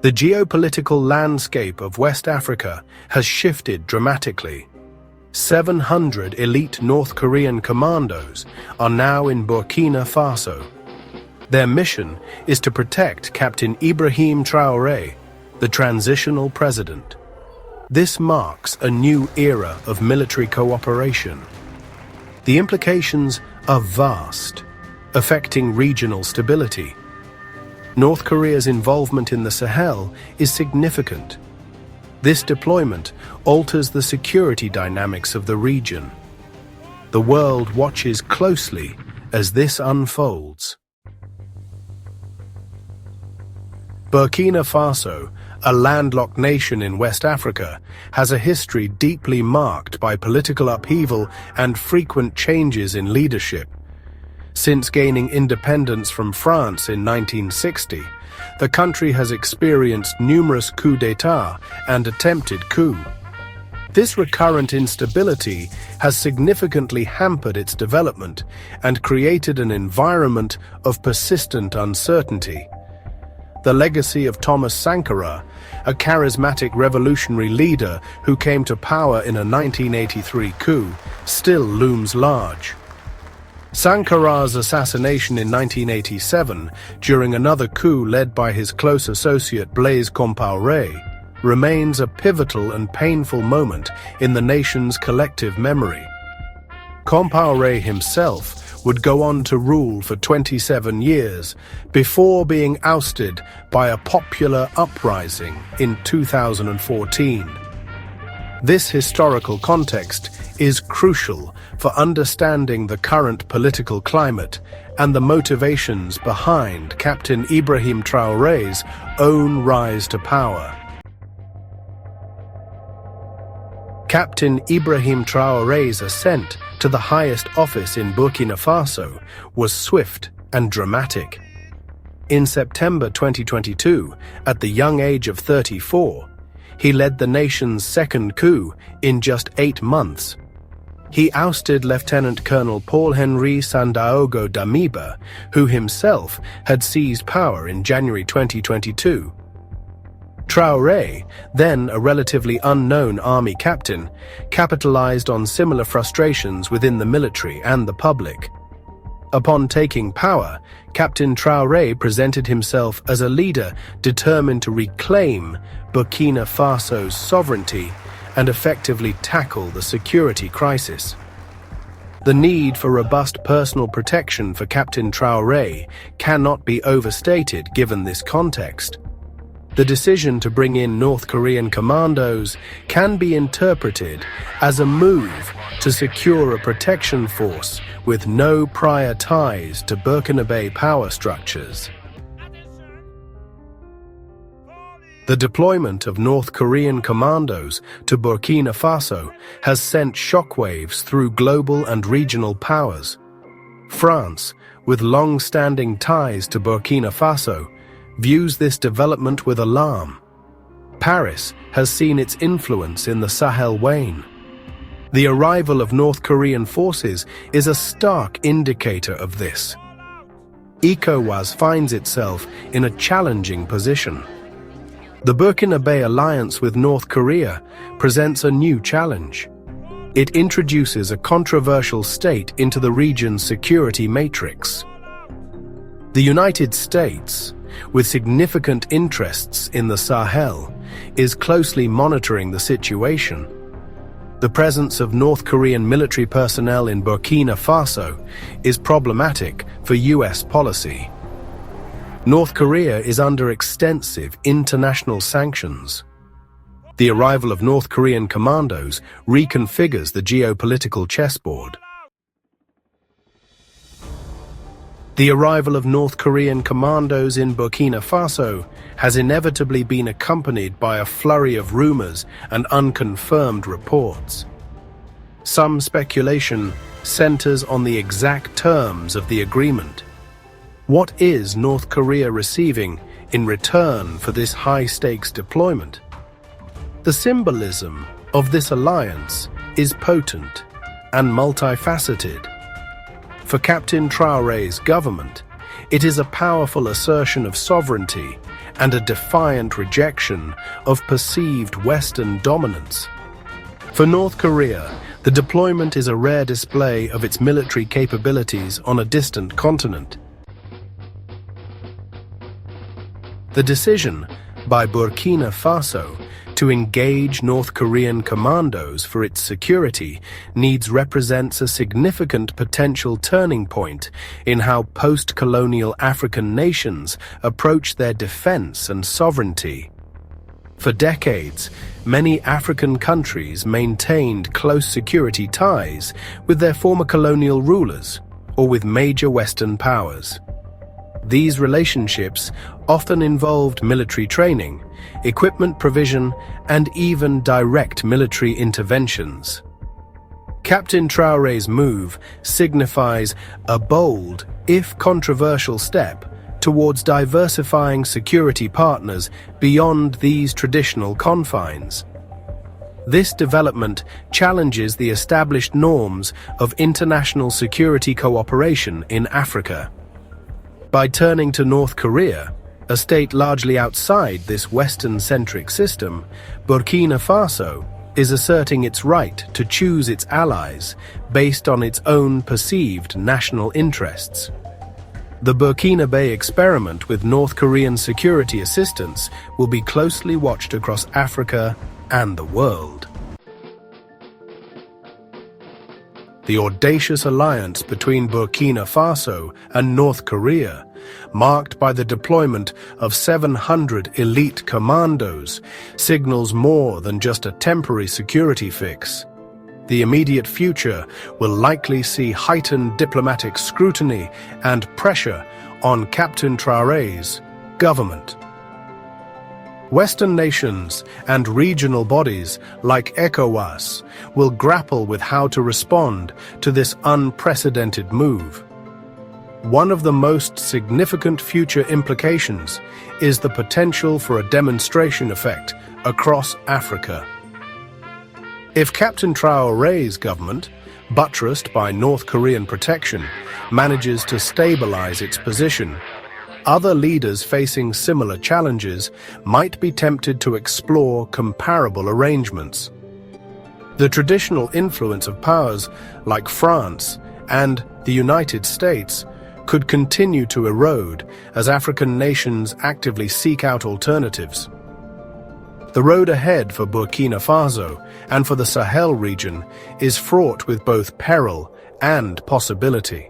The geopolitical landscape of West Africa has shifted dramatically. 700 elite North Korean commandos are now in Burkina Faso. Their mission is to protect Captain Ibrahim Traoré, the transitional president. This marks a new era of military cooperation. The implications are vast, affecting regional stability. North Korea's involvement in the Sahel is significant. This deployment alters the security dynamics of the region. The world watches closely as this unfolds. Burkina Faso, a landlocked nation in West Africa, has a history deeply marked by political upheaval and frequent changes in leadership. Since gaining independence from France in 1960, the country has experienced numerous coups d'état and attempted coup. This recurrent instability has significantly hampered its development and created an environment of persistent uncertainty. The legacy of Thomas Sankara, a charismatic revolutionary leader who came to power in a 1983 coup, still looms large. Sankara's assassination in 1987, during another coup led by his close associate Blaise Compaoré, remains a pivotal and painful moment in the nation's collective memory. Compaoré himself would go on to rule for 27 years before being ousted by a popular uprising in 2014. This historical context is crucial for understanding the current political climate and the motivations behind Captain Ibrahim Traoré's own rise to power. Captain Ibrahim Traoré's ascent to the highest office in Burkina Faso was swift and dramatic. In September 2022, at the young age of 34, he led the nation's second coup in just 8 months. He ousted Lieutenant Colonel Paul-Henri Sandaogo Damiba, who himself had seized power in January 2022. Traoré, then a relatively unknown army captain, capitalized on similar frustrations within the military and the public. Upon taking power, Captain Traoré presented himself as a leader determined to reclaim Burkina Faso's sovereignty and effectively tackle the security crisis. The need for robust personal protection for Captain Traoré cannot be overstated given this context. The decision to bring in North Korean commandos can be interpreted as a move to secure a protection force with no prior ties to Burkinabe power structures. The deployment of North Korean commandos to Burkina Faso has sent shockwaves through global and regional powers. France, with long-standing ties to Burkina Faso, views this development with alarm. Paris has seen its influence in the Sahel wane. The arrival of North Korean forces is a stark indicator of this. ECOWAS finds itself in a challenging position. The Burkinabe alliance with North Korea presents a new challenge. It introduces a controversial state into the region's security matrix. The United States, with significant interests in the Sahel, is closely monitoring the situation. The presence of North Korean military personnel in Burkina Faso is problematic for US policy. North Korea is under extensive international sanctions. The arrival of North Korean commandos reconfigures the geopolitical chessboard. The arrival of North Korean commandos in Burkina Faso has inevitably been accompanied by a flurry of rumors and unconfirmed reports. Some speculation centers on the exact terms of the agreement. What is North Korea receiving in return for this high-stakes deployment? The symbolism of this alliance is potent and multifaceted. For Captain Traoré's government, it is a powerful assertion of sovereignty and a defiant rejection of perceived Western dominance. For North Korea, the deployment is a rare display of its military capabilities on a distant continent. The decision by Burkina Faso to engage North Korean commandos for its security needs represents a significant potential turning point in how post-colonial African nations approach their defense and sovereignty. For decades, many African countries maintained close security ties with their former colonial rulers or with major Western powers. These relationships often involved military training, equipment provision, and even direct military interventions. Captain Traoré's move signifies a bold, if controversial step towards diversifying security partners beyond these traditional confines. This development challenges the established norms of international security cooperation in Africa. By turning to North Korea, a state largely outside this Western-centric system, Burkina Faso is asserting its right to choose its allies based on its own perceived national interests. The Burkina Faso experiment with North Korean security assistance will be closely watched across Africa and the world. The audacious alliance between Burkina Faso and North Korea, marked by the deployment of 700 elite commandos, signals more than just a temporary security fix. The immediate future will likely see heightened diplomatic scrutiny and pressure on Captain Traoré's government. Western nations and regional bodies like ECOWAS will grapple with how to respond to this unprecedented move. One of the most significant future implications is the potential for a demonstration effect across Africa. If Captain Traoré's government, buttressed by North Korean protection, manages to stabilize its position, other leaders facing similar challenges might be tempted to explore comparable arrangements. The traditional influence of powers like France and the United States could continue to erode as African nations actively seek out alternatives. The road ahead for Burkina Faso and for the Sahel region is fraught with both peril and possibility.